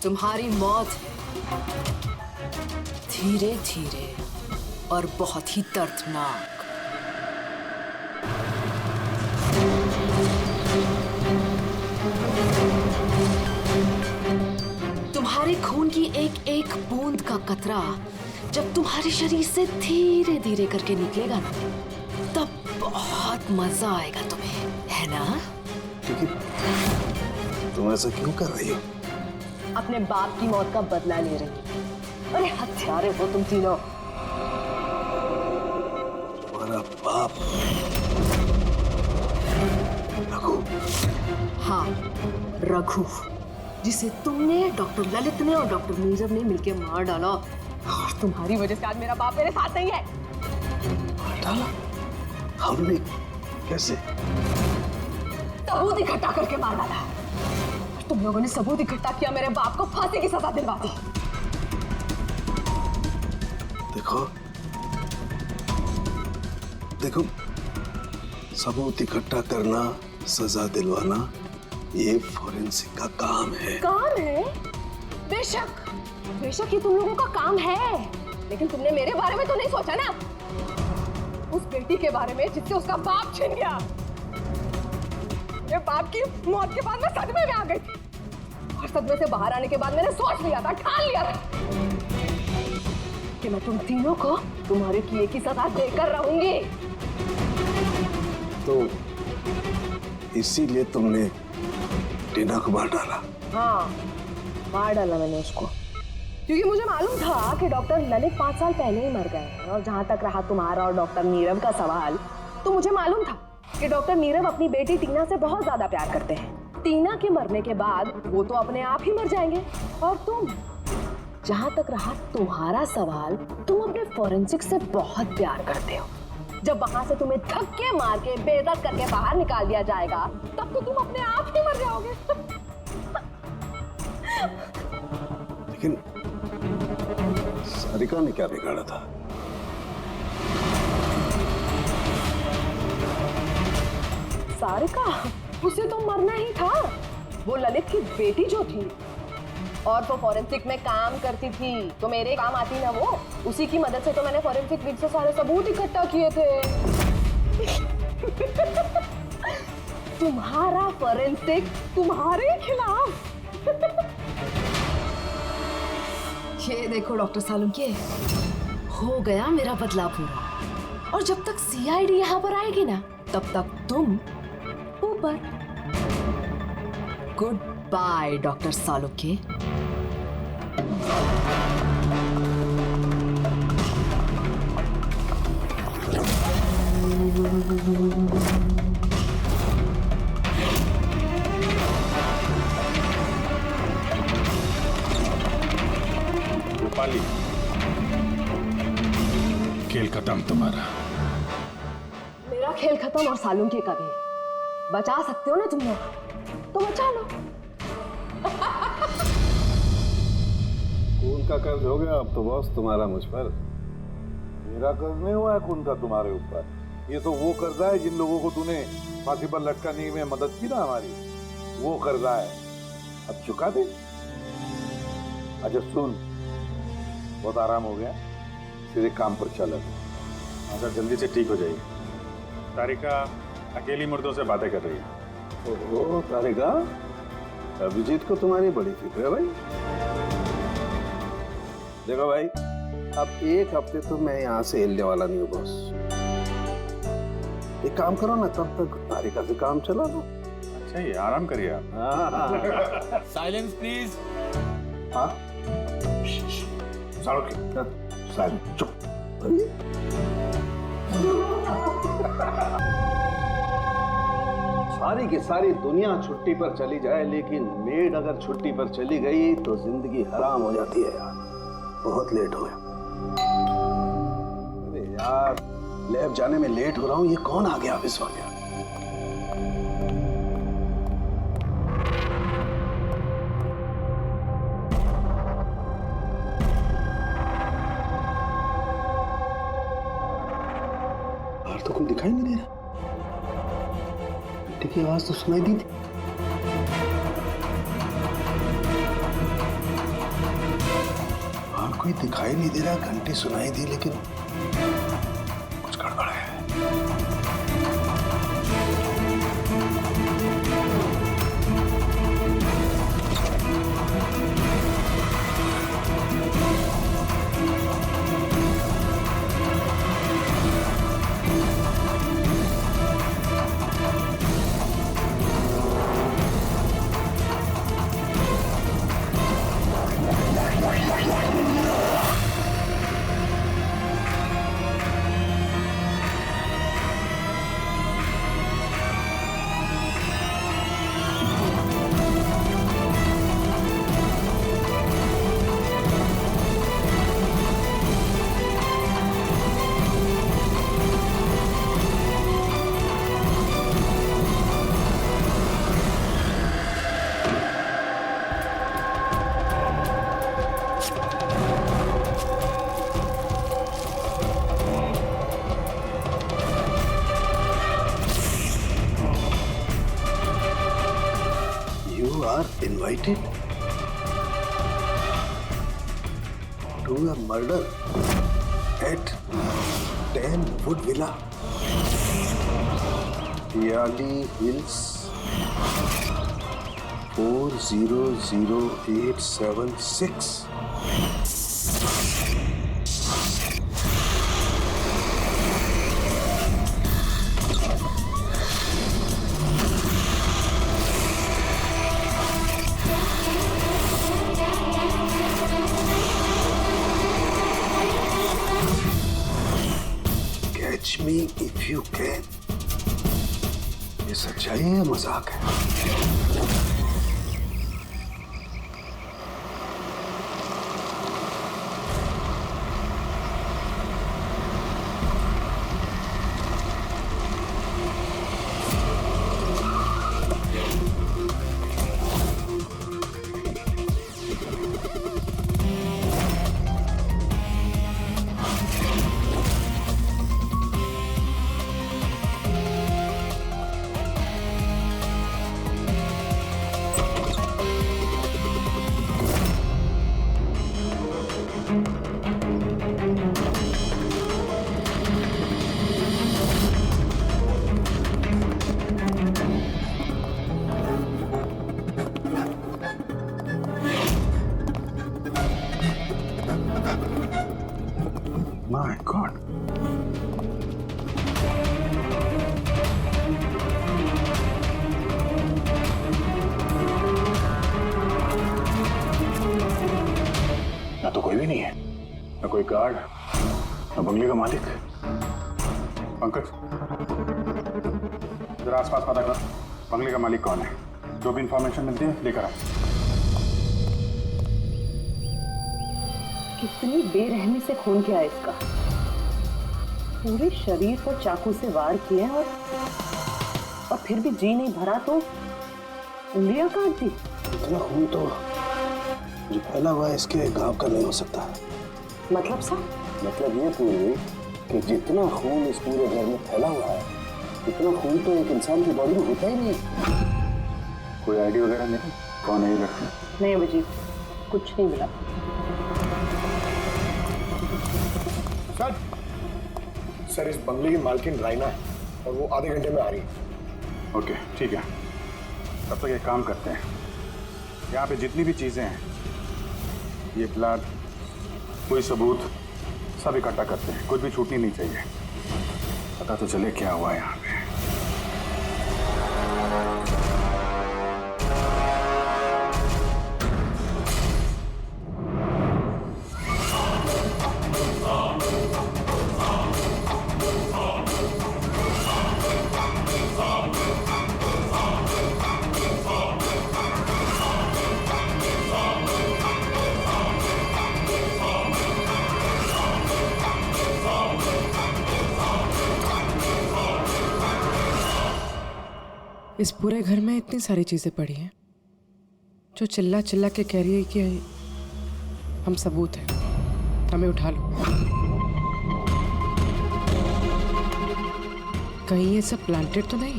तुम्हारी मौत है, धीरे धीरे और बहुत ही दर्दनाक। तुम्हारे खून की एक एक बूंद का कतरा जब तुम्हारे शरीर से धीरे धीरे करके निकलेगा ना, तब बहुत मजा आएगा तुम्हें, है ना? तुम ऐसा क्यों कर रही हो? अपने बाप की मौत का बदला ले रही हो। अरे हत्यारे हो तुम तीनों। तुम्हारा बाप रघु? हाँ, रघु, जिसे तुमने, डॉक्टर ललित ने और डॉक्टर नीरव ने मिलकर मार डाला। और तुम्हारी वजह से आज मेरा बाप मेरे साथ नहीं है। मार डाला? हमने? कैसे? सबूत इकट्ठा करके मार डाला। तुम लोगों ने सबूत इकट्ठा किया, मेरे बाप को फांसी की सजा दिलवा दी। देखो देखो, सबूत इकट्ठा करना, सजा दिलवाना, ये फोरेंसिक का काम है। काम है? बेशक बेशक ये तुम लोगों का काम है, लेकिन तुमने मेरे बारे में तो नहीं सोचा ना, उस बेटी के बारे में जिससे उसका बाप छिन गया। मेरे बाप की मौत के बाद मैं सदमे में आ गई थी, और सदमे से बाहर आने के बाद मैंने सोच लिया था, ठान लिया था कि मैं तुम तीनों को तुम्हारे किए की सजा देकर रहूंगी। तो इसीलिए तुमने टीना को मार डाला? हाँ, मार डाला मैंने उसको, क्योंकि मुझे मालूम था कि डॉक्टर ललित 5 साल पहले ही मर गए हैं। और जहां तक रहा तुम्हारा और डॉक्टर नीरव का सवाल, तो मुझे मालूम था कि डॉक्टर नीरव अपनी बेटी टीना से बहुत ज्यादा प्यार करते हैं। टीना के मरने के बाद वो तो अपने आप ही मर जाएंगे। और तुम, जहां तक रहा तुम्हारा सवाल, तुम अपने फोरेंसिक से बहुत प्यार करते हो। जब वहां से तुम्हें धक्के मार के बेइज्जत करके बाहर निकाल दिया जाएगा, तब तो तुम अपने आप ही मर जाओगे। लेकिन सारिका ने क्या बिगाड़ा था? सारिका, उसे तो मरना ही था। वो ललित की बेटी जो थी, और वो फॉरेंसिक में काम करती थी, तो मेरे काम आती ना वो। उसी की मदद से तो मैंने फॉरेंसिक विंग से सारे सबूत इकट्ठा किए थे। तुम्हारा फॉरेंसिक तुम्हारे खिलाफ। ये देखो डॉक्टर सालुंके, हो गया मेरा बदला पूरा। और जब तक सीआईडी यहाँ पर आएगी ना, तब तक तुम ऊपर। Good by doctor Salunke. Rupali, खेल खत्म तुम्हारा। मेरा खेल खत्म और सालुंके का भी। बचा सकते हो ना तुम लोग, तो बचा लो। खून का कर्ज हो गया अब तो बॉस तुम्हारा मुझ पर। मेरा कर्ज नहीं हुआ है खून का तुम्हारे ऊपर, ये तो वो कर्जा है जिन लोगों को तूने फांसी पर लटकाने में मदद की ना हमारी, वो कर्जा है, अब चुका दे। अच्छा सुन, बहुत आराम हो गया, सीधे काम पर चल। अच्छा जल्दी से ठीक हो जाइए। तारिका अकेली मुर्दों से बातें कर रही है। ओहो तारिका, अभिजीत को तुम्हारी बड़ी फिक्र है भाई। देखो भाई, अब एक हफ्ते तो मैं यहाँ से हिलने वाला नहीं हूँ बॉस। एक काम करो ना, तब तक तारिका से काम चला लो। अच्छा ये आराम करिए आप। Silence please. हाँ साइलेंट, चुप। सारी की सारी दुनिया छुट्टी पर चली जाए, लेकिन मेड अगर छुट्टी पर चली गई तो जिंदगी हराम हो जाती है यार। बहुत लेट हो गया। अरे यार, लैब जाने में लेट हो रहा हूँ, ये कौन आ गया ऑफिस वाले? बाहर तो कोई दिखाई नहीं दे रहा। बेटी की आवाज तो सुनाई दी थी। कोई दिखाई नहीं दे रहा, घंटी सुनाई दी लेकिन कुछ गड़बड़ है। You are invited to a murder at 10 Wood Villa, Yali Hills, 400876. Catch me if you can. ये सच्चाई है या मजाक है? My God. ना तो कोई भी नहीं है, ना कोई गार्ड, ना बंगले का मालिक। पंकज, जरा आसपास पता कर, बंगले का मालिक कौन है? जो भी इंफॉर्मेशन मिलती है लेकर आ। कितनी बेरहमी से खून किया है इसका। पूरे शरीर पर चाकू से वार किए और फिर भी जी नहीं भरा तो उंगलियां काट दी। इतना खून तो जो फैला हुआ है इसके गांव का नहीं हो सकता। मतलब सा? मतलब ये पूरी कि जितना खून इस पूरे घर में फैला हुआ है इतना खून तो एक इंसान की बॉडी में होता ही नहीं। कोई आईडी वगैरह नहीं? कौन है ये लड़की? नहीं अभिजीत, कुछ नहीं मिला। सर इस बंगले की मालकिन राइना है और वो आधे घंटे में आ रही है। ओके ठीक है, तब तक एक काम करते हैं, यहाँ पे जितनी भी चीजें हैं, ये प्लाट, कोई सबूत, सब इकट्ठा करते हैं। कुछ भी छूटनी नहीं चाहिए। पता तो चले क्या हुआ यहाँ पे। इस पूरे घर में इतनी सारी चीजें पड़ी हैं जो चिल्ला चिल्ला के कह रही है कि हम सबूत हैं, हमें उठा लो। कहीं ये सब प्लांटेड तो नहीं?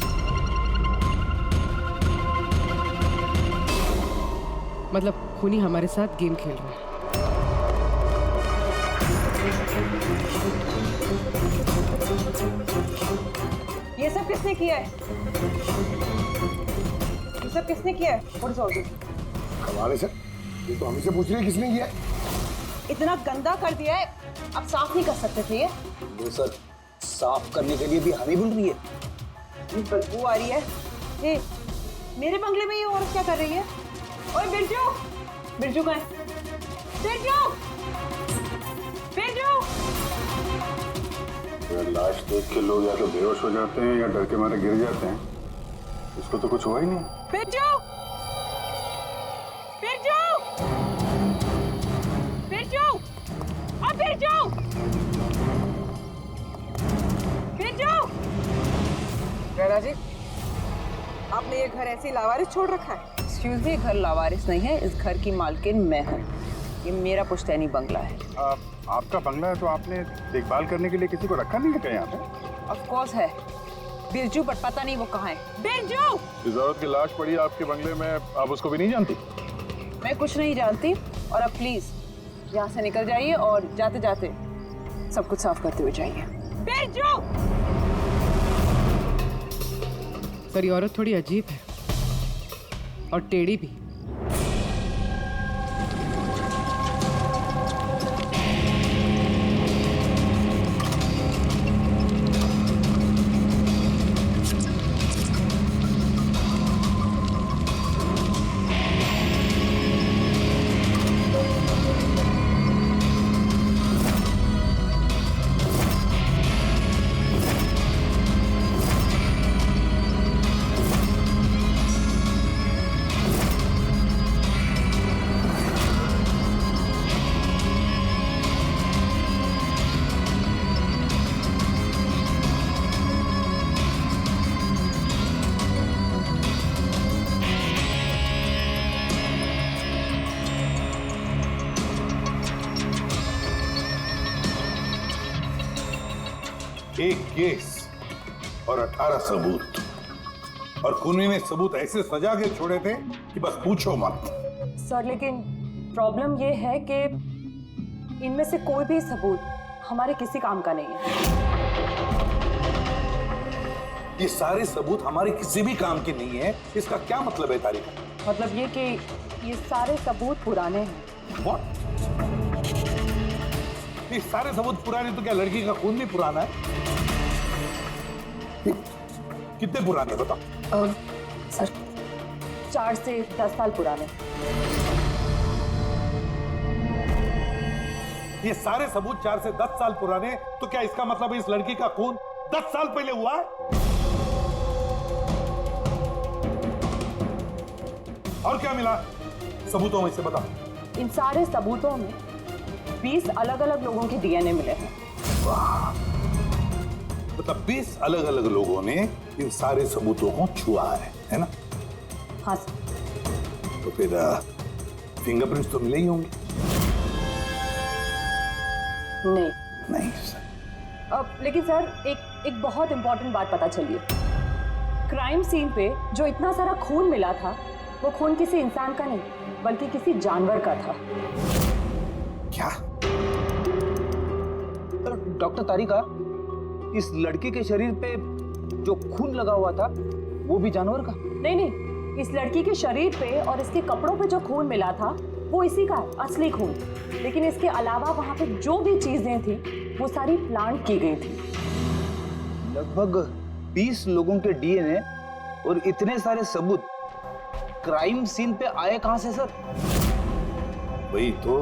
मतलब खूनी हमारे साथ गेम खेल रहा है। ये सब किसने किया है? ये सब किसने किया है? What is all this? कमाल है सर, ये तो हमसे पूछ रही है किसने किया है। इतना गंदा कर दिया है, अब साफ नहीं कर सकते थे ये? वो सर साफ करने के लिए भी हमें बोल रही है। बदबू आ रही है। ये मेरे बंगले में ये औरत क्या कर रही है? ओए बिरजू, बिरजू कहाँ है? बिरजू, बिरजू। लाश देख के लोग या तो बेहोश हो जाते हैं या डर के मारे गिर जाते हैं। इसको तो कुछ हुआ ही नहीं। बिरजू, बिरजू, बिरजू, अब बिरजू, बिरजू। रैना जी, आपने ये घर ऐसे ही लावारिस छोड़ रखा है? एक्सक्यूज मी, घर लावारिस नहीं है, इस घर की मालकिन मैं हूँ। ये मेरा पुश्तैनी बंगला है। आपका बंगला है तो आपने देखभाल करने के लिए किसी को रखा नहीं है क्या यहाँ पे? ऑफ कोर्स है बिरजू, बट पता नहीं वो कहाँ है। बिरजू! इस औरत की लाश पड़ी है आपके बंगले में, आप उसको भी नहीं जानती? मैं कुछ नहीं जानती, और अब प्लीज यहाँ से निकल जाइए और जाते जाते सब कुछ साफ करते हुए जाइए। बिरजू! सर, ये औरत थोड़ी अजीब है और टेढ़ी भी। एक केस और 18 सबूत, और खूनी ने सबूत ऐसे सजा के छोड़े थे कि बस पूछो मत। सर, लेकिन प्रॉब्लम ये है कि इनमें से कोई भी सबूत हमारे किसी काम का नहीं है। ये सारे सबूत हमारे किसी भी काम के नहीं है, इसका क्या मतलब है तारिका? मतलब ये कि ये सारे सबूत पुराने हैं। What? ये सारे सबूत पुराने तो क्या लड़की का खून भी पुराना है? कितने पुराने बताओ? सर, 4 से 10 साल पुराने। ये सारे सबूत 4 से 10 साल पुराने, तो क्या इसका मतलब है इस लड़की का खून 10 साल पहले हुआ है? और क्या मिला सबूतों में से बताओ? इन सारे सबूतों में 20 अलग-अलग लोगों के डीएनए मिले हैं। मतलब 20 अलग अलग लोगों ने इन सारे सबूतों को छुआ है ना? हाँ सर। तो फिर फिंगरप्रिंट्स तो मिले ही होंगे। नहीं। नहीं सर। लेकिन सर, एक बहुत इंपॉर्टेंट बात पता चली है। क्राइम सीन पे जो इतना सारा खून मिला था, वो खून किसी इंसान का नहीं बल्कि किसी जानवर का था। क्या? डॉक्टर तारिका, इस लड़की के शरीर पे जो खून लगा हुआ था वो भी जानवर का? नहीं, इस लड़की के शरीर पे और इसके कपड़ों पे जो खून मिला था वो इसी का है, असली खून। लेकिन इसके अलावा वहां पे जो भी चीजें थी वो सारी प्लांट की गई थी। लगभग 20 लोगों के डीएनए और इतने सारे सबूत क्राइम सीन पे आए कहां से सर? वही तो,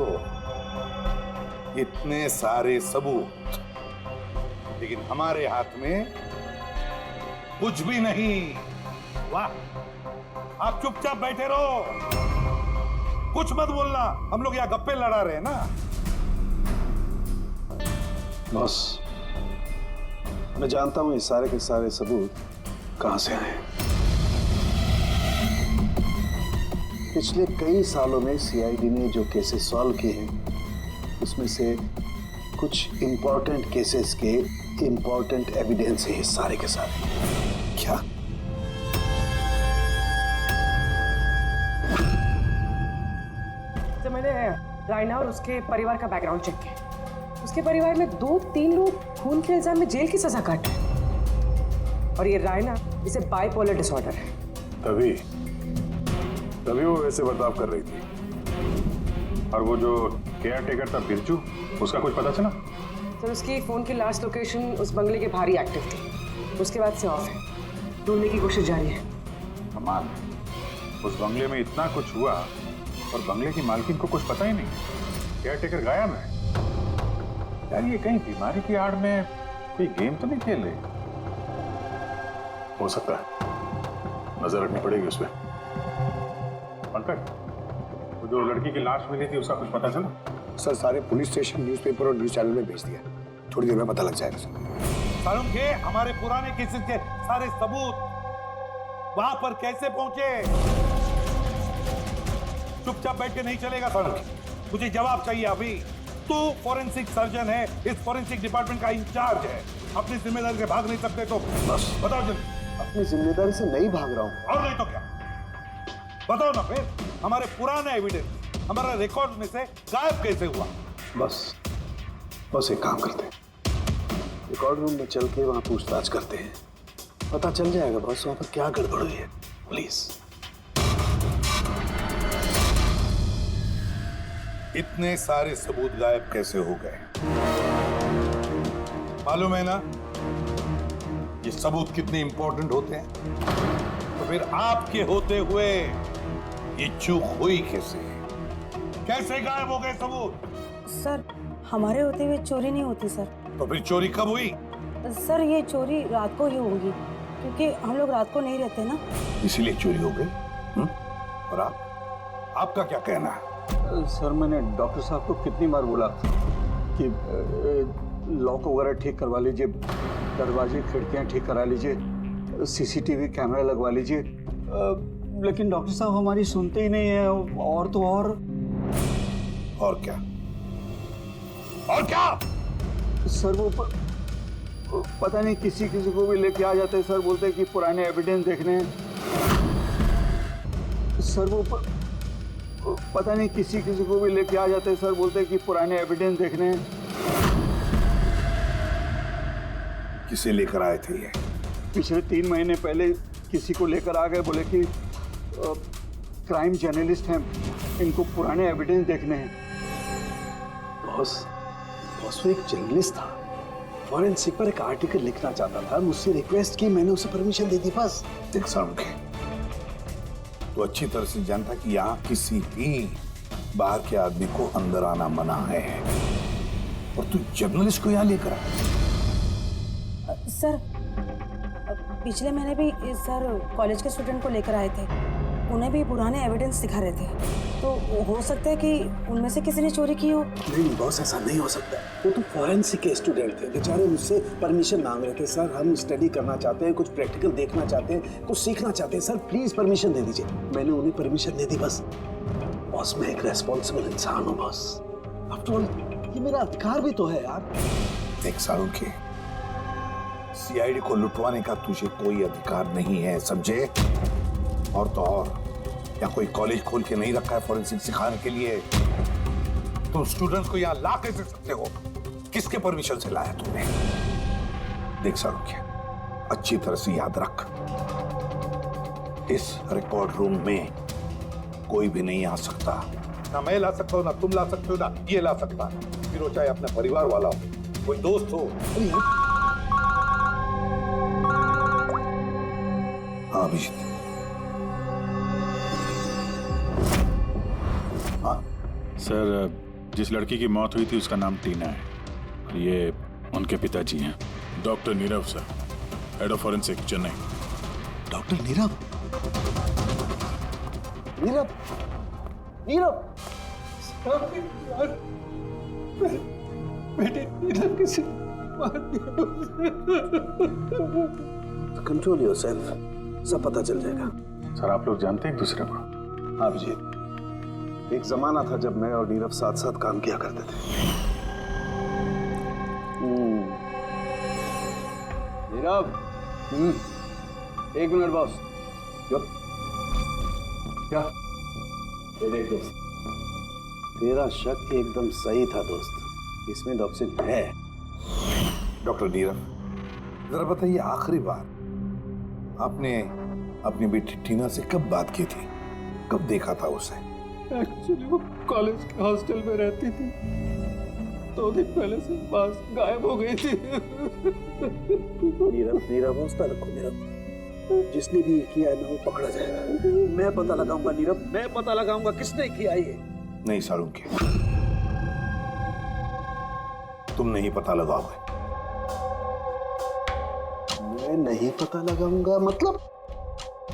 इतने सारे सबूत, लेकिन हमारे हाथ में कुछ भी नहीं। वाह, आप चुपचाप बैठे रहो, कुछ मत बोलना, हम लोग यहाँ गप्पे लड़ा रहे हैं ना। बॉस, मैं जानता हूं ये सारे के सारे सबूत कहां से आए। पिछले कई सालों में सीआईडी ने जो केसेस सॉल्व किए हैं उसमें से कुछ इंपॉर्टेंट केसेस के इंपॉर्टेंट एविडेंस है ये सारे के सारे। क्या? जब मैंने रायना और उसके परिवार का बैकग्राउंड चेक किया तो उसके परिवार में 2-3 लोग खून के इल्जाम में जेल की सजा काट रहे हैं। और ये रायना, इसे बाइपोलर डिसऑर्डर है। तभी वो वैसे बर्ताव कर रही थी। और वो जो केयर टेकर था बिरजू, उसका कुछ पता चला? सर उसकी फोन की लास्ट लोकेशन उस बंगले के बाहर ही एक्टिव थी, उसके बाद से ऑफ है। ढूंढने की कोशिश जारी है। कमाल, उस बंगले में इतना कुछ हुआ और बंगले की मालकिन को कुछ पता ही नहीं, केयर टेकर गायब है। यार ये कहीं बीमारी की आड़ में कोई गेम तो नहीं खेल रहे? हो सकता है, नजर रखनी पड़ेगी उस पर। पंकज, वो जो लड़की की लाश मिली थी उसका कुछ पता चला? सर सारे पुलिस स्टेशन, न्यूज़पेपर और न्यूज़ चैनल में भेज दिया। थोड़ी देर में पता लग जाएगा सर। सारुण के हमारे पुराने केसेस के सारे सबूत वहां पर कैसे पहुंचे? चुपचाप बैठ के नहीं चलेगा सारुण, मुझे जवाब चाहिए अभी। तू फॉरेंसिक सर्जन है, इस फॉरेंसिक डिपार्टमेंट का इंचार्ज है, अपनी जिम्मेदारी से भाग नहीं सकते तो बस बताओ जल्दी। अपनी जिम्मेदारी से नहीं भाग रहा हूँ। और नहीं तो क्या? बताओ ना फिर, हमारे पुराने एविडेंस हमारे रिकॉर्ड में से गायब कैसे हुआ? बस एक काम करते हैं, रिकॉर्ड रूम में चल के वहां पूछताछ करते हैं, पता चल जाएगा बॉस वहां पर क्या गड़बड़ हुई है। प्लीज। इतने सारे सबूत गायब कैसे हो गए? मालूम है ना ये सबूत कितने इंपॉर्टेंट होते हैं? तो फिर आपके होते हुए ये चूक हुई कैसे? कैसे गायब हो गए सबूत? सर हमारे होते हुए चोरी नहीं होती सर। तो फिर चोरी कब हुई? सर ये चोरी रात को ही होगी, क्योंकि हम लोग रात को नहीं रहते ना, इसीलिए चोरी हो गई। और आपका क्या कहना है? सर मैंने डॉक्टर साहब को कितनी बार बोला कि लॉक वगैरह ठीक करवा लीजिए, दरवाजे खिड़कियां ठीक करा लीजिए, सीसीटीवी कैमरा लगवा लीजिए, लेकिन डॉक्टर साहब हमारी सुनते ही नहीं है। और तो और क्या? और क्या? सर वो पता नहीं किसी को भी लेके आ जाते हैं सर, बोलते हैं कि पुराने एविडेंस देखने हैं। सर वो पता नहीं किसी को भी लेके आ जाते हैं सर, बोलते हैं कि पुराने एविडेंस देखने हैं। किसे लेकर आए थे ये? पिछले 3 महीने पहले किसी को लेकर आ गए, बोले कि क्राइम जर्नलिस्ट हैं, इनको पुराने एविडेंस देखने हैं। बॉस वो एक जर्नलिस्ट था, फॉरेंसिक पर एक आर्टिकल लिखना चाहता था, मुझसे रिक्वेस्ट की, मैंने उसे परमिशन दे दी बस। देख सारुण, तो अच्छी तरह से जानता कि यहाँ किसी भी बाहर के आदमी को अंदर आना मना है, और तू जर्नलिस्ट को यहाँ लेकर आ। सर पिछले महीने भी सर कॉलेज के स्टूडेंट को लेकर आए थे, उन्हें भी पुराने एविडेंस दिखा रहे थे, तो हो सकता है कि उनमें से किसी ने चोरी की हो। नहीं बॉस, ऐसा नहीं हो सकता। वो तो फॉरेंसिक के स्टूडेंट थे, बेचारे मुझसे परमिशन मांग रहे थे, सर हम स्टडी करना चाहते हैं, कुछ प्रैक्टिकल देखना चाहते हैं, कुछ सीखना चाहते हैं, सर प्लीज परमिशन दे दीजिए। मैंने उन्हें परमिशन दे दी बस। बॉस मैं एक रेस्पॉन्सिबल इंसान हूँ बॉस, आफ्टर ऑल ये मेरा अधिकार भी तो है यार। देख सारुण के, सीआईडी को लुटवाने का तुझे कोई अधिकार नहीं है, समझे? और तो और या कोई कॉलेज खोल के नहीं रखा है फॉरेंसिक सिखाने के लिए। तुम स्टूडेंट्स को यहाँ ला कैसे सकते हो? किसके परमिशन से लाया तुमने? देख सारुण, अच्छी तरह से याद रख, इस रिकॉर्ड रूम में कोई भी नहीं आ सकता। ना मैं ला सकता हूँ, ना तुम ला सकते हो, ना ये ला सकता, फिर वो चाहे अपने परिवार वाला हो, कोई दोस्त हो। हाँ अभिजीत, सर जिस लड़की की मौत हुई थी उसका नाम टीना है, और ये उनके पिताजी हैं, doctor Nirav sir, head of forensic Chennai. Doctor Nirav? Nirav Nirav बेटे नीरव किसी कंट्रोल योरसेल्फ, सब पता चल जाएगा। सर आप लोग जानते हैं एक दूसरे को? हाँ अभिजीत, एक जमाना था जब मैं और नीरव साथ साथ काम किया करते थे। Nirav, 1 minute boss. क्या? तेरा शक एकदम सही था दोस्त, इसमें डॉक्टर है। डॉक्टर नीरव, जरा बताइए, आखिरी बार आपने अपनी बेटी टीना से कब बात की थी? कब देखा था उसे? एक्चुअली वो कॉलेज के हॉस्टल में रहती थी, 2 दिन पहले से बस गायब हो गई थी। नीरव हौसला रखो नीरव, जिसने भी किया है ना वो पकड़ा जाएगा। मैं पता लगाऊंगा नीरव, मैं पता लगाऊंगा किसने किया ये। नहीं सालुंखे, तुम नहीं पता लगाओगे। मैं नहीं पता लगाऊंगा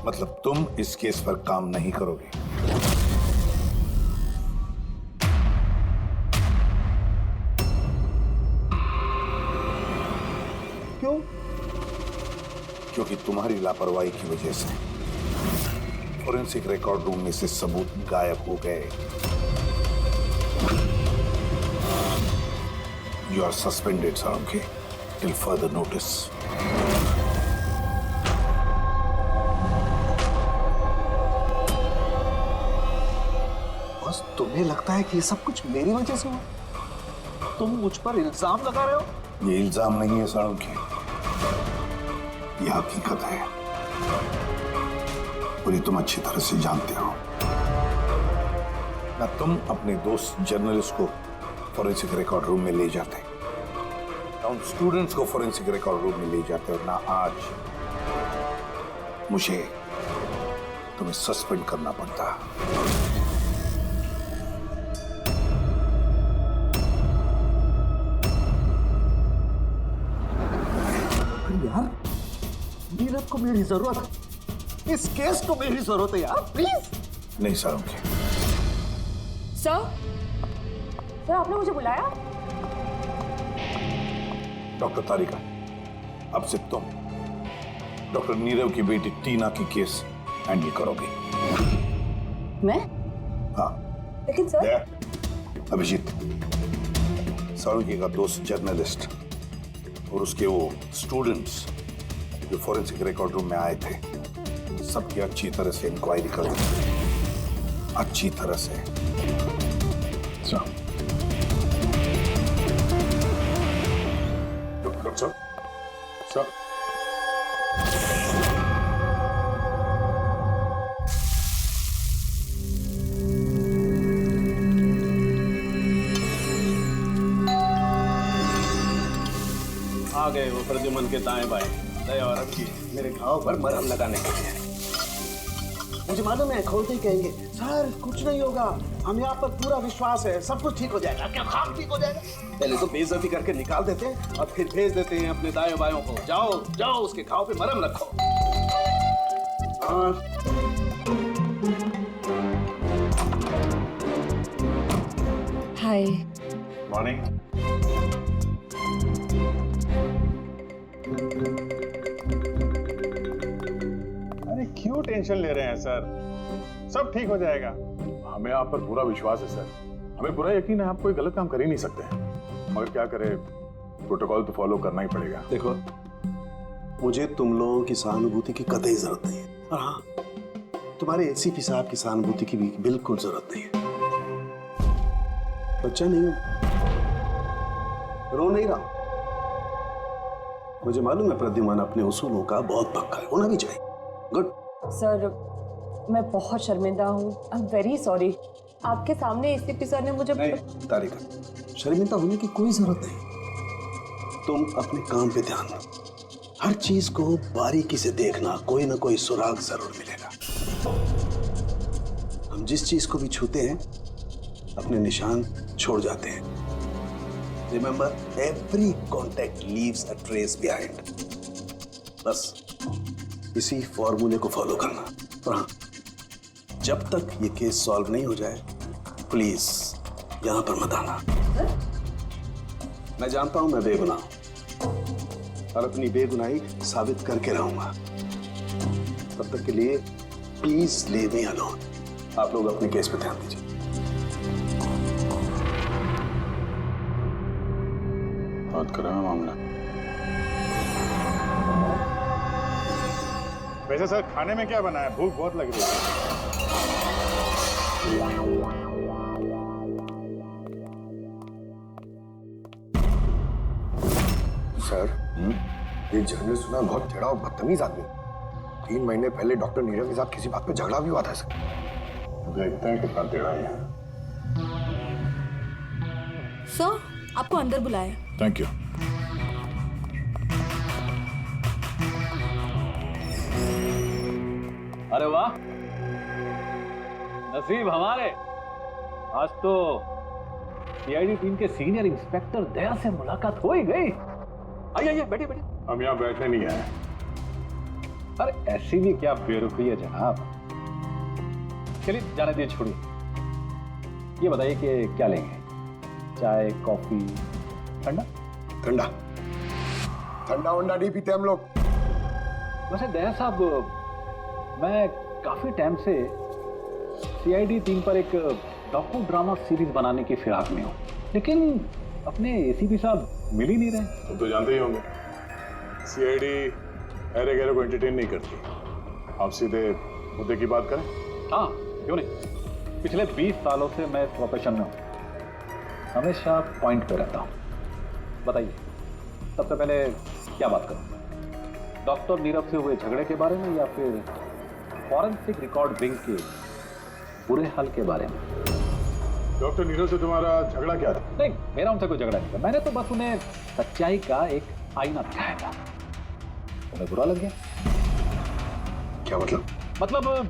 मतलब तुम इस केस पर काम नहीं करोगे। क्यों? क्योंकि तुम्हारी लापरवाही की वजह से फॉरेंसिक रिकॉर्ड रूम में से सबूत गायब हो गए। You are suspended Salunkhe till further notice. बस तुम्हें लगता है कि ये सब कुछ मेरी वजह से हुआ? तुम मुझ पर इल्जाम लगा रहे हो? ये इल्जाम नहीं है सालुंखे, ये हकीकत है और ये तुम अच्छी तरह से जानते हो। ना तुम अपने दोस्त जर्नलिस्ट को फॉरेंसिक रिकॉर्ड रूम में ले जाते, ना उन स्टूडेंट्स को फॉरेंसिक रिकॉर्ड रूम में ले जाते, और ना आज मुझे तुम्हें सस्पेंड करना पड़ता। यार, नीरव को मेरी जरूरत है, इस केस को मेरी जरूरत है यार, प्लीज। नहीं सालुंखे, सर, आपने मुझे बुलाया? डॉक्टर तारिका, अब से तुम डॉक्टर नीरव की बेटी टीना की केस हैंडल करोगे। मैं? हाँ। लेकिन सर, अभिजीत, सालुंखे का दोस्त जर्नलिस्ट और उसके वो स्टूडेंट्स जो फॉरेंसिक रिकॉर्ड रूम में आए थे, सबकी अच्छी तरह से इंक्वायरी करो, अच्छी तरह से। डॉक्टर साहब, आ गए वो प्रद्युमन के दाएं बाएं दया और की मेरे घाव पर मरहम लगाने के लिए। मुझे मालूम है खोलते ही कहेंगे सर कुछ नहीं होगा, हम यहाँ पर पूरा विश्वास है, सब कुछ ठीक हो जाएगा। क्या खाम ठीक हो जाएगा? पहले तो बेइज्जती करके निकाल देते हैं और फिर भेज देते हैं अपने दाएं बायों को, जाओ जाओ उसके घाव पे मरहम रखो। हाय। मॉर्निंग। अरे क्यों टेंशन ले रहे हैं सर, सब ठीक हो जाएगा। हमें आप पर पूरा विश्वास है सर, हमें पूरा यकीन है आप कोई गलत काम कर ही नहीं सकते हैं, मगर क्या करें, प्रोटोकॉल तो फॉलो करना ही पड़ेगा। देखो, मुझे तुम लोगों की सहानुभूति की कतई जरूरत नहीं है, और हाँ, तुम्हारे एसीपी साहब की सहानुभूति की भी बिल्कुल जरूरत नहीं है। बच्चा नहीं हूं, रो नहीं रहा। मुझे मालूम है प्रद्युमन अपने उसूलों का बहुत पक्का है, होना भी चाहिए। गुड। सर, मैं बहुत शर्मिंदा हूँ, आई एम वेरी सॉरी। आपके सामने एसीपी सर ने मुझे नहीं तारिका, शर्मिंदा होने की कोई जरूरत नहीं। तुम अपने काम पे ध्यान दो, हर चीज को बारीकी से देखना, कोई ना कोई सुराग जरूर मिलेगा। हम जिस चीज को भी छूते हैं अपने निशान छोड़ जाते हैं। Remember, every contact leaves a trace behind. बस इसी फॉर्मूले को फॉलो करना। और हाँ, जब तक ये केस सॉल्व नहीं हो जाए, प्लीज यहां पर मत आना। मैं जानता हूं मैं बेगुनाह हूं और अपनी बेगुनाही साबित करके रहूंगा। तब तक के लिए प्लीज लीव मी अलोन। आप लोग अपने केस पे ध्यान दीजिए। बात करा मामला। वैसे सर खाने में क्या बना है, भूख बहुत लग रही है। सर, ये जर्नल सुना बहुत टेढ़ा और बदतमीज आदमी। 3 महीने पहले डॉक्टर नीरव के साथ किसी बात पे झगड़ा भी हुआ था सर। देखते हैं कितना टेढ़ा है। सर, आपको अंदर बुलाया। Thank you. अरे वाह, नसीब हमारे, आज तो सीआईडी टीम के सीनियर इंस्पेक्टर दया से मुलाकात हो ही गई। आइए आइए, बैठिए बैठिए। हम यहाँ बैठने नहीं आए। अरे ऐसी भी क्या बेरुखी है जनाब। चलिए जाने दिए, छोड़िए। ये बताइए कि क्या लेंगे, चाय, कॉफी, ठंडा? ठंडा ठंडा वंडा नहीं पीते हम लोग। वैसे दया साहब, मैं काफी टाइम से सीआईडी टीम पर एक डॉक्यू ड्रामा सीरीज बनाने की फिराक में हूँ, लेकिन अपने एसीपी साहब मिल ही नहीं रहे। तुम तो जानते ही होंगे, सीआईडी अरे गहरे को एंटरटेन नहीं करती। आप सीधे मुद्दे की बात करें। हाँ, क्यों नहीं। पिछले 20 सालों से मैं इस प्रोफेशन में हूँ, हमेशा पॉइंट पे रहता हूँ। बताइए, सबसे पहले क्या बात करूँ, डॉक्टर नीरव से हुए झगड़े के बारे में या फिर फॉरेंसिक रिकॉर्ड विंग के बुरे हाल के बारे में? डॉक्टर नीरव से तुम्हारा झगड़ा क्या था? नहीं, मेरा उनसे कोई झगड़ा नहीं था। मैंने तो बस उन्हें सच्चाई का एक आईना दिखाया था। उन्हें बुरा लग गया। क्या मतलब? मतलब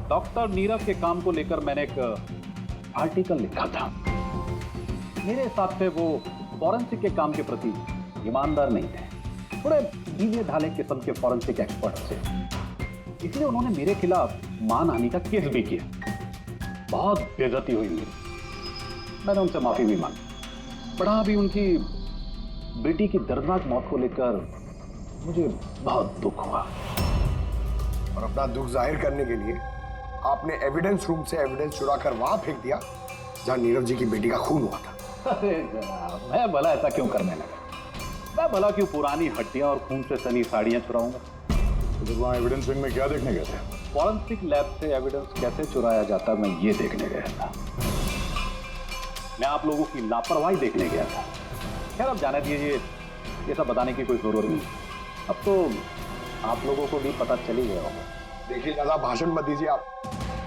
डॉक्टर नीरव के काम को लेकर मैंने एक आर्टिकल लिखा था। मेरे हिसाब से वो फॉरेंसिक के काम के प्रति ईमानदार नहीं थे, थोड़े ढीले ढाले किस्म के फॉरेंसिक एक्सपर्ट थे। इसलिए उन्होंने मेरे खिलाफ मानहानि का केस भी किया। बहुत बेइज्जती हुई मेरी। मैंने उनसे माफी भी मांगी। बड़ा भी उनकी बेटी की दर्दनाक मौत को लेकर मुझे बहुत दुख हुआ। और अपना दुख जाहिर करने के लिए आपने एविडेंस रूम से एविडेंस चुरा कर वहां फेंक दिया जहां नीरव जी की बेटी का खून हुआ था। अरे जनाब, मैं भला ऐसा क्यों करने लगा? मैं भला क्यों पुरानी हड्डियां और खून से सनी साड़ियां चुराऊंगा? तो वहाँ एविडेंस विंग में क्या देखने गए थे? फॉरेंसिक लैब से एविडेंस कैसे चुराया जाता, मैं ये देखने गया था। मैं आप लोगों की लापरवाही देखने गया था। खैर, अब जाने दीजिए, ये सब बताने की कोई जरूरत नहीं। अब तो आप लोगों को भी पता चल ही गया होगा। देखिए, ज्यादा भाषण मत दीजिए आप।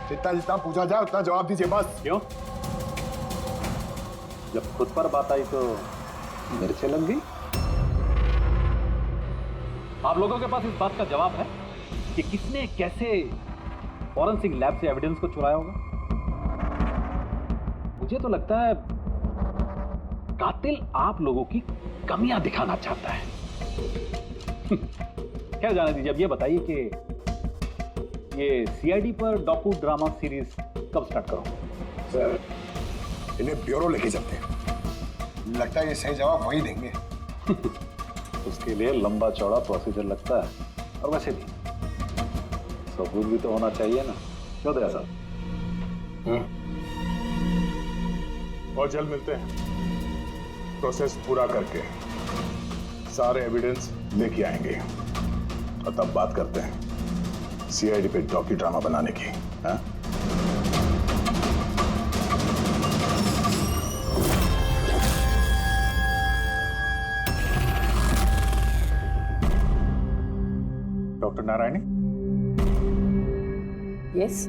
जितना जितना पूछा जाए उतना जवाब दीजिए बस। क्यों? जब खुद पर बात आई तो मेरे से लग गई। आप लोगों के पास इस बात का जवाब है कि किसने कैसे फॉरेंसिक लैब से एविडेंस को चुराया होगा? मुझे तो लगता है कातिल आप लोगों की कमियां दिखाना चाहता है। क्या जाने दीजिए। अब ये बताइए कि ये सीआईडी पर डॉक्यू ड्रामा सीरीज कब स्टार्ट करो? सर, इन्हें ब्यूरो लेके चलते हैं। लगता है ये सही जवाब वही देंगे। उसके लिए लंबा चौड़ा प्रोसीजर लगता है, और वैसे भी सबूत भी तो होना चाहिए ना। क्यों दया साहब? और जल्द मिलते हैं, प्रोसेस पूरा करके सारे एविडेंस लेके आएंगे और तब बात करते हैं सीआईडी पे डॉक्यू ड्रामा बनाने की। हाँ? डॉक्टर नारायणी? यस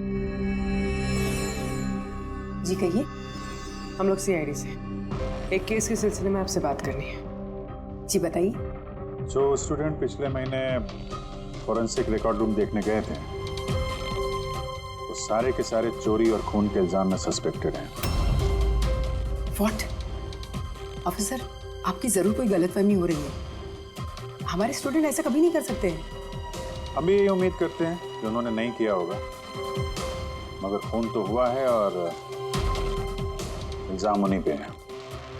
जी, कहिए। हम लोग सीआईडी से एक केस के सिलसिले में आपसे बात करनी है। जी बताइए। जो स्टूडेंट पिछले महीने फॉरेंसिक रिकॉर्ड रूम देखने गए थे, वो सारे के सारे चोरी और खून के इल्जाम में सस्पेक्टेड हैं। व्हाट? ऑफिसर, आपकी जरूर कोई गलतफहमी हो रही है। हमारे स्टूडेंट ऐसा कभी नहीं कर सकते हैं। हम भी यही उम्मीद करते हैं कि उन्होंने नहीं किया होगा, मगर खून तो हुआ है और इल्जाम उन्हीं पे है।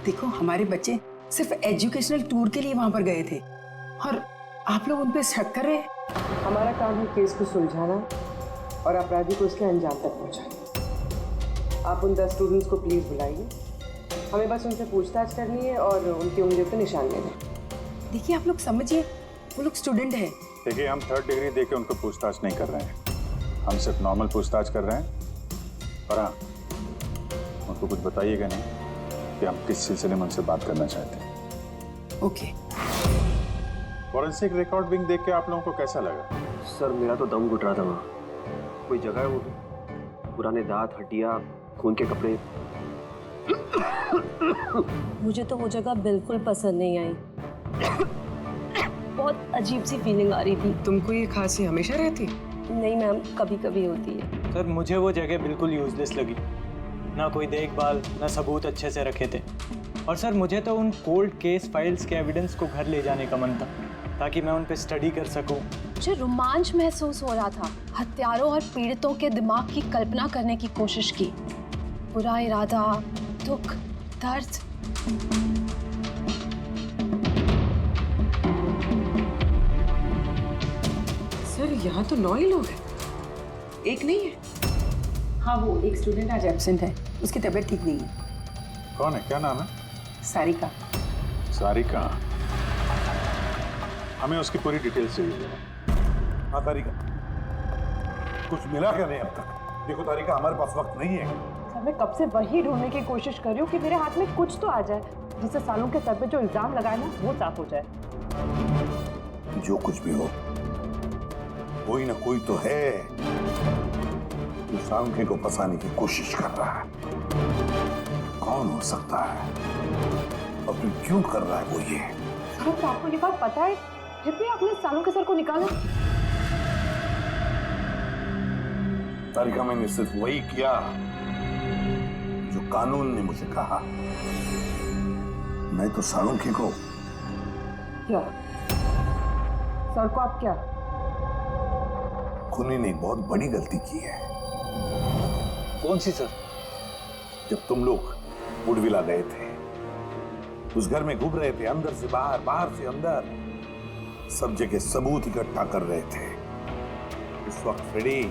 देखो, हमारे बच्चे सिर्फ एजुकेशनल टूर के लिए वहां पर गए थे और आप लोग उन पे शक कर रहे हैं। हमारा काम है केस को सुलझाना और अपराधी को उसके अंजाम तक पहुंचाना। आप उन 10 स्टूडेंट्स को प्लीज बुलाइए। हमें बस उनसे पूछताछ करनी है और उनकी उंगलियों पे निशान लेने। देखिए, आप लोग समझिए, वो लोग स्टूडेंट हैं। देखिए, हम 3rd डिग्री देके उनको पूछताछ नहीं कर रहे हैं, हम सिर्फ नॉर्मल पूछताछ कर रहे हैं। पर हाँ, उनको कुछ बताइएगा नहीं कि हम किस सिलसिले में उनसे बात करना चाहते हैं। ओके। फॉरेंसिक रिकॉर्डिंग देख के आप लोगों को कैसा लगा? सर मेरा तो दम घुट रहा था वहाँ। कोई जगह है वो पुराने दांत, हड्डियाँ, खून के कपड़े। मुझे तो वो जगह बिल्कुल पसंद नहीं आई। बहुत अजीब सी फीलिंग आ रही थी। तुमको ये खांसी हमेशा रहती? नहीं मैम, कभी कभी होती है। सर मुझे वो जगह बिल्कुल यूजलेस लगी, ना कोई देखभाल, ना सबूत अच्छे से रखे थे। और सर मुझे तो उन कोल्ड केस फाइल्स के एविडेंस को घर ले जाने का मन था, ताकि मैं उन पे स्टडी कर सकूं। मुझे रोमांच महसूस हो रहा था। हत्यारों और पीड़ितों के दिमाग की कल्पना करने की कोशिश की। बुरा इरादा, दुख, दर्द। सर यहाँ तो 9 ही लोग हैं, एक नहीं है। हाँ वो एक स्टूडेंट आज एब्सेंट है, उसकी तबीयत ठीक नहीं है। कौन है, क्या नाम है? सारिका। सारिका, हमें उसकी पूरी डिटेल्स चाहिए। हाँ तारिका, कुछ मिला क्या नहीं अब तक? देखो तारिका, हमारे पास वक्त नहीं है। सर मैं कब से वही ढूंढने की कोशिश कर रही हूँ कि मेरे हाथ में कुछ तो आ जाए, जिससे सालों के सर पे जो इल्जाम लगाए ना वो साफ हो जाए। जो कुछ भी हो, कोई ना कोई तो है जो सांख्य को फंसाने की कोशिश कर रहा है। कौन हो सकता है और फिर क्यों कर रहा है वो ये? सर तो आपको ये बात पता है, फिर भी आपने सालों के सर को निकाला। तारिका, मैंने सिर्फ वही किया जो कानून ने मुझे कहा। मैं तो सालुंखे को क्या? सर को आप क्या? खूनी ने एक बहुत बड़ी गलती की है। कौन सी सर? जब तुम लोग वुडविला गए थे, उस घर में घूम रहे थे, अंदर से बाहर, बाहर से अंदर, सब जगह सबूत इकट्ठा कर रहे थे। उस वक्त फ्रेडी,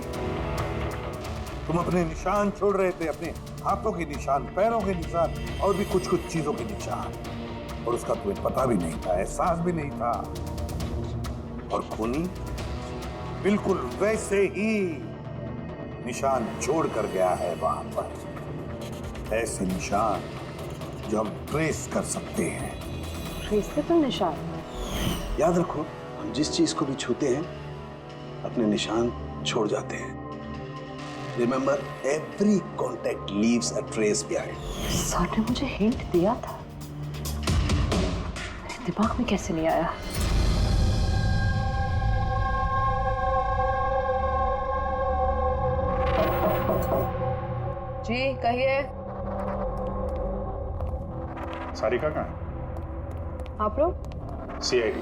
तुम अपने निशान छोड़ रहे थे, अपने हाथों के निशान, पैरों के निशान और भी कुछ कुछ चीजों के निशान, और उसका तुम्हें पता भी नहीं था, एहसास भी नहीं था। और खूनी बिल्कुल वैसे ही निशान छोड़ कर गया है वहां पर। ऐसे निशान जो हम ट्रेस कर सकते हैं। ट्रेस से तो निशान? याद रखो, हम जिस चीज को भी छूते हैं अपने निशान छोड़ जाते हैं। Remember, every contact leaves a trace behind. Sir ने मुझे हिंट दिया था, मेरे दिमाग में कैसे नहीं आया? जी कहिए। सारिका कहाँ है? आप लोग? सीआईडी।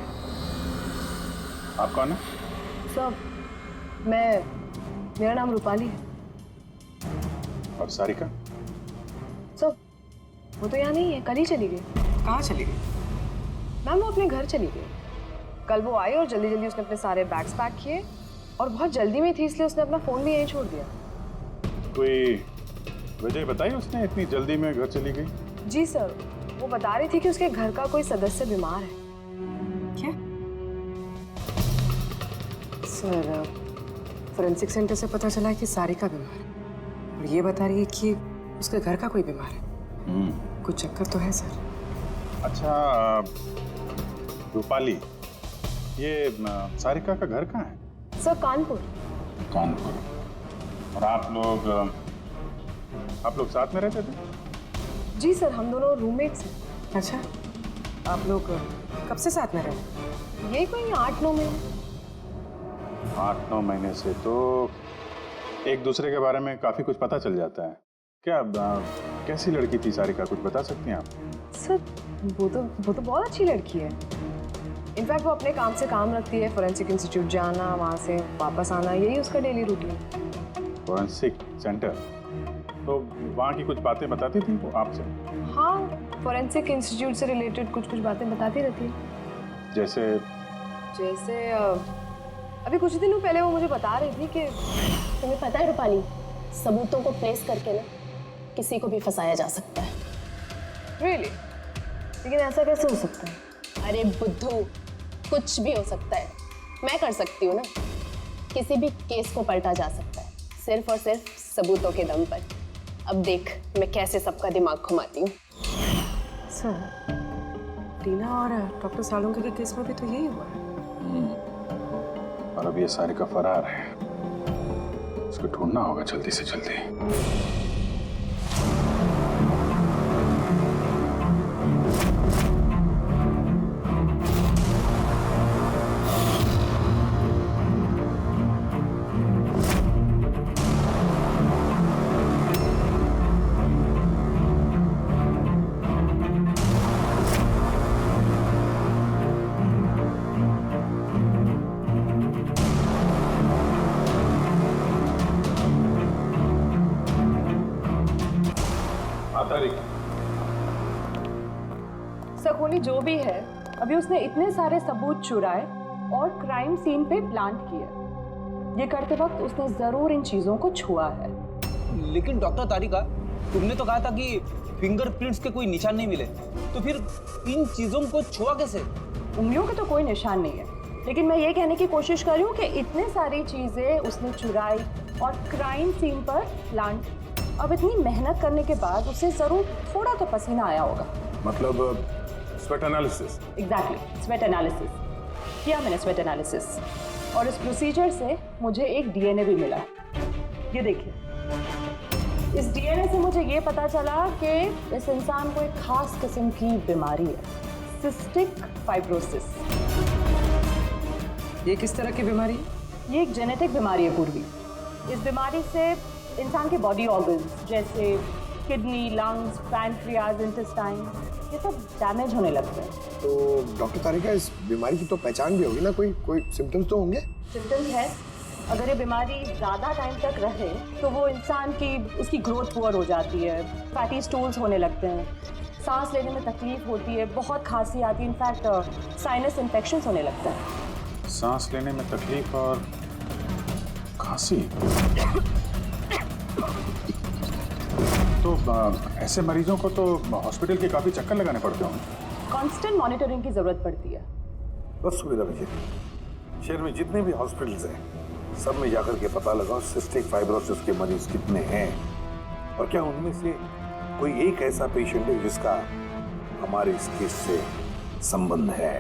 आप कौन है? सब मेरा नाम रूपाली है। और सारिका? सब वो तो यहाँ नहीं है, कल ही चली गई। कहाँ चली गई? मैम वो अपने घर चली गई। कल वो आई और जल्दी जल्दी उसने अपने सारे बैग्स पैक किए, और बहुत जल्दी में थी इसलिए उसने अपना फोन भी यहीं छोड़ दिया। कोई वजह बताई उसने इतनी जल्दी में घर चली गई? जी सर, वो बता रही थी कि उसके घर का कोई सदस्य बीमार है। क्या? सर फोरेंसिक सेंटर से पता चला है कि सारिका बीमार है, और ये बता रही है कि उसके घर का कोई बीमार है। कुछ चक्कर तो है सर। अच्छा रूपाली, ये सारिका का घर कहाँ है? सर कानपुर। कानपुर। और आप लोग साथ में रहते थे? जी सर, हम दोनों रूममेट्स हैं। अच्छा, आप लोग कब से साथ में रहे? ये कोई 8-9 महीने। 8-9 महीने से तो एक दूसरे के बारे में काफी कुछ पता चल जाता है। क्या कैसी लड़की थी सारिका, कुछ बता सकती हैं आप? सर वो तो बहुत अच्छी लड़की है। इनफैक्ट वो अपने काम से काम रखती है, फोरेंसिक इंस्टीट्यूट जाना, वहाँ से वापस आना, यही उसका डेली रूटीन। Forensic centre? तो वहाँ की कुछ बातें बताती थी वो आपसे? हाँ, फोरेंसिक इंस्टीट्यूट से रिलेटेड कुछ बातें बताती रहती है। जैसे अभी कुछ दिनों पहले वो मुझे बता रही थी कि तुम्हें पता है रूपाली, सबूतों को प्लेस करके ना किसी को भी फंसाया जा सकता है। रियली? लेकिन ऐसा कैसे हो सकता है? अरे बुद्धू, कुछ भी हो सकता है। मैं कर सकती हूँ ना, किसी भी केस को पलटा जा सकता है, सिर्फ और सिर्फ सबूतों के दम पर। अब देख मैं कैसे सबका दिमाग घुमाती हूँ। सर, टीना और डॉक्टर सालुंखे के केस में भी तो यही हुआ है। और अब ये सारिका फरार है, उसको ढूंढना होगा जल्दी से जल्दी। सकोनी जो भी है, अभी उसने इतने सारे सबूत चुराए और क्राइम सीन पे प्लांट किया। ये करते वक्त उसने जरूर इन चीजों को छुआ है। लेकिन डॉक्टर तारिका, तुमने तो कहा था कि फिंगरप्रिंट्स के कोई निशान नहीं मिले, तो फिर इन चीजों को छुआ कैसे? उंगलियों के तो कोई निशान नहीं है, लेकिन मैं ये कहने की कोशिश कर रही हूँ कि इतने सारी चीजें उसने चुराई और क्राइम सीन पर प्लांट। अब इतनी मेहनत करने के बाद उसे जरूर थोड़ा तो पसीना आया होगा। मतलब sweat analysis? Exactly, sweat analysis किया मैंने, स्वेट एनालिसिस। और इस प्रोसीजर से मुझे एक डीएनए भी मिला। ये देखिए, इस डीएनए से मुझे ये पता चला कि इस इंसान को एक खास किस्म की बीमारी है, सिस्टिक फाइब्रोसिस। ये किस तरह की बीमारी है? ये एक जेनेटिक बीमारी है पूर्वी। इस बीमारी से इंसान के बॉडी ऑर्गन्स जैसे किडनी, लंग्स, पैनक्रियाज, इंटेस्टाइन, ये सब डैमेज होने लगते हैं। तो डॉक्टर तारिका, इस बीमारी की तो पहचान भी होगी ना? कोई सिम्टम्स तो होंगे? सिम्टम्स है। अगर ये बीमारी ज़्यादा टाइम तक रहे तो वो इंसान की उसकी ग्रोथ पुअर हो जाती है, फैटी स्टूल्स होने लगते हैं, सांस लेने में तकलीफ होती है, बहुत खांसी आती है, इनफैक्ट साइनस इन्फेक्शंस होने लगते हैं। सांस लेने में तकलीफ और खांसी? तो ऐसे मरीजों को तो हॉस्पिटल के काफी चक्कर लगाने पड़ते होंगे। कांस्टेंट मॉनिटरिंग की जरूरत पड़ती है। बस सुविधा मुझे शहर में जितने भी हॉस्पिटल्स हैं, सब में जाकर के पता लगाओ सिस्टिक फाइब्रोसिस के मरीज कितने हैं और क्या उनमें से कोई एक ऐसा पेशेंट है जिसका हमारे इस केस से संबंध है।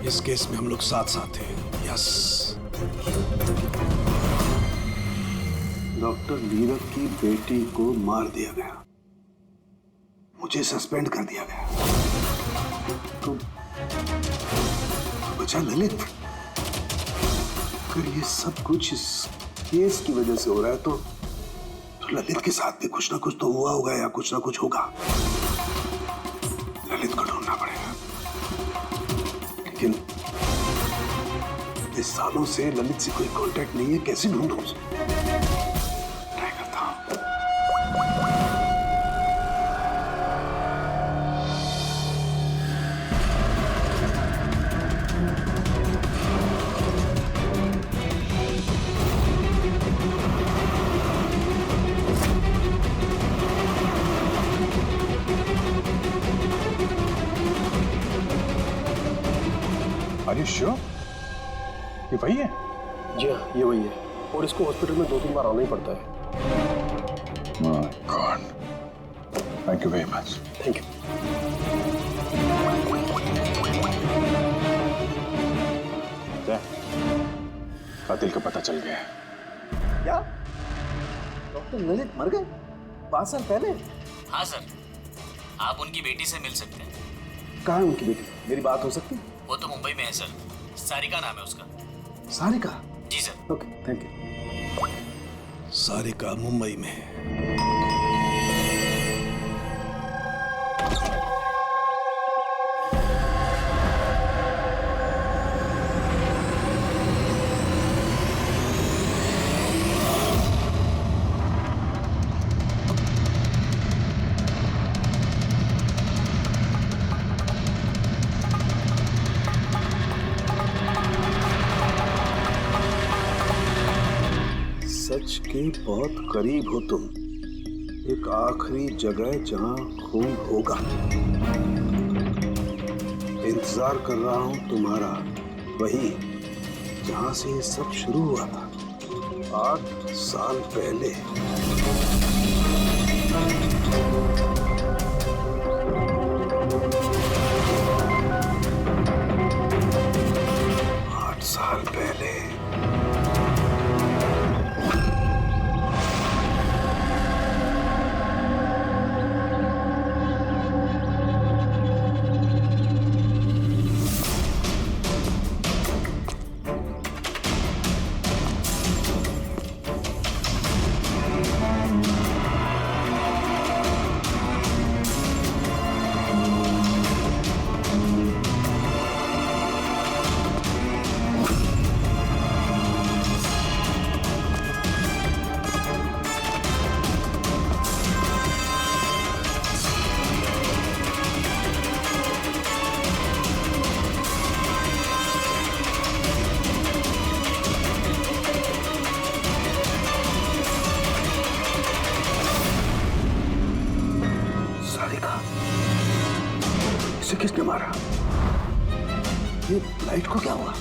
इस केस में हम लोग साथ साथ हैं। यस। डॉक्टर नीरव की बेटी को मार दिया गया, मुझे सस्पेंड कर दिया गया, तो बचा ललित। अगर ये सब कुछ इस केस की वजह से हो रहा है तो ललित के साथ भी कुछ ना कुछ तो हुआ होगा या कुछ ना कुछ होगा। ललित को ढूंढना पड़ेगा, लेकिन इस सालों से ललित से कोई कांटेक्ट नहीं है, कैसे ढूंढूं उसे? ट्राई करता हूं। Are you sure? ये वही है? जी हाँ, ये वही है। और इसको हॉस्पिटल में 2-3 बार आना ही पड़ता है। My God. Thank you very much. Thank you. कातिल का पता चल गया। क्या डॉक्टर ललित मर गए 5 साल पहले? हाँ सर, आप उनकी बेटी से मिल सकते हैं। कहाँ है उनकी बेटी? मेरी बात हो सकती? वो तो मुंबई में है सर, सारिका नाम है उसका। सारिका? जी sir. Okay, thank you. Sarika Mumbai में है। सच के बहुत करीब हो तुम। एक आखिरी जगह जहां खून होगा। इंतजार कर रहा हूं तुम्हारा, वही जहां से ये सब शुरू हुआ था 8 साल पहले। 8 साल पहले। इसे किसने मारा? ये लाइट को क्या हुआ?